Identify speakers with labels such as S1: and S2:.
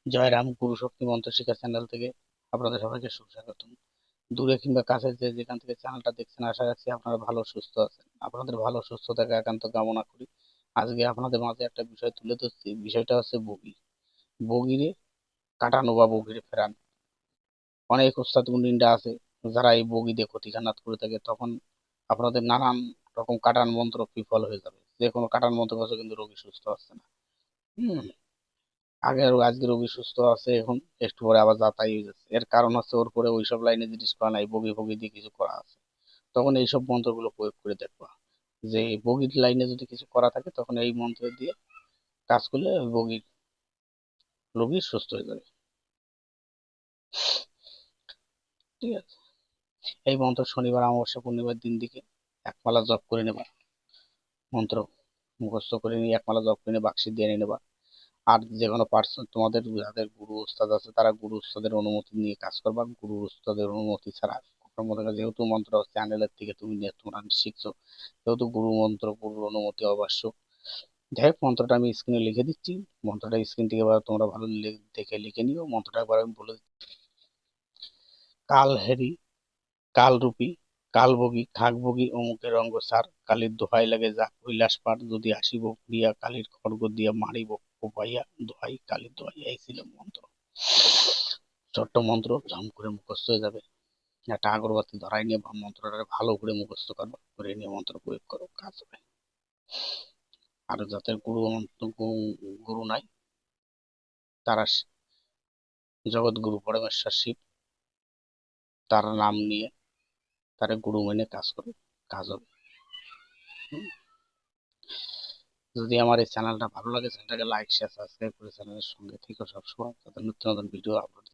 S1: জয়রাম, গুরু শক্তি মন্ত্র শিক্ষা চ্যানেল থেকে আপনাদের সবাইকে সুস্বাগতম। দূরে কিংবা কাছে যে যেখান থেকে চ্যানেলটা দেখছেন, আশা রাখছি আপনারা ভালো সুস্থ আছেন। আপনাদের ভালো সুস্থ থাকা একান্ত কামনা করি। আজকে আপনাদের মাঝে একটা বিষয় তুলে ধরছি। বিষয়টা হচ্ছে বগি। বগিরে কাটানো বা বগিরে ফেরানো। অনেক ওস্তাদ গুন্ডিনরা আছে যারা এই বগি দিয়ে ক্ষতিখানাত করে থাকে। তখন আপনাদের নানান রকম কাটান মন্ত্র বিফল হয়ে যাবে। যে কোনো কাটান মন্ত্র কাছে কিন্তু রোগী সুস্থ হচ্ছে না। হম আজকে রোগী সুস্থ আছে, এখন একটু পরে আবার যাতাই হয়ে যাচ্ছে। এর কারণ হচ্ছে ওর পরে ওইসব লাইনে জিনিস করা নাই, বগি ফগি দিয়ে কিছু করা আছে। তখন এইসব মন্ত্রগুলো প্রয়োগ করে দেখবা যে বগির লাইনে যদি কিছু করা থাকে, তখন এই মন্ত্র দিয়ে কাজ করলে ওই বগির রোগী সুস্থ হয়ে যাবে। ঠিক আছে, এই মন্ত্র শনিবার, অমাবস্যা, পূর্ণিমার দিন দিকে একমালা জপ করে নেবা। মন্ত্র মুখস্থ করে নিয়ে একমালা জপ করে নিয়ে বাক্সে দিয়ে নেবা। আর যে কোনো পার্সন, তোমাদের যাদের গুরু উস্তাদ আছে, তারা গুরু উস্তাদের অনুমতি নিয়ে কাজ করবা। গুরু উস্তাদের অনুমতি ছাড়া কখনো মনে করো, যেহেতু মন্ত্র চ্যানেলের থেকে তুমি নিয়ে তোমরা শিখছো, যেহেতু গুরু মন্ত্র, গুরুর অনুমতি অবশ্য। যাই হোক, মন্ত্রটা আমি স্ক্রিনে লিখে দিচ্ছি। মন্ত্রটা স্ক্রিন থেকে এবার তোমরা ভালো দেখে লিখে নিও। মন্ত্রটা একবার আমি বলে দিচ্ছি। কাল হেরি, কাল রূপী, কাল বগি, খাক বগি, অমুকের অঙ্গ সার, কালীর দোহাই লাগে যা কৈলাস পার, যদি আসিব প্রিয়া, কালীর খড়গ দিয়া মারিব কোপাইয়া, দোহাই কালীর দোহাই। এই ছিল মন্ত্র। ছোট্ট মন্ত্র, ঝম করে মুখস্থ হয়ে যাবে। একটা আগরবাতি ধরাই নিয়ে মন্ত্রটা ভালো করে মুখস্থ করবা, করে নিয়ে মন্ত্র প্রয়োগ করো, কাজ হবে। আর যাদের গুরু মন্ত্র গুরু নাই, তারা জগৎ গুরু পরমেশ্বর শিব, তার নাম নিয়ে তারা গুরু মেনে কাজ করে, কাজ হবে। হুম। যদি আমার এই চ্যানেলটা ভালো লাগে, চ্যানেলটাকে লাইক শেয়ার সাবস্ক্রাইব করে চ্যানেলের সঙ্গে থেকো সবসময়, যাতে নতুন নতুন ভিডিও আপলোড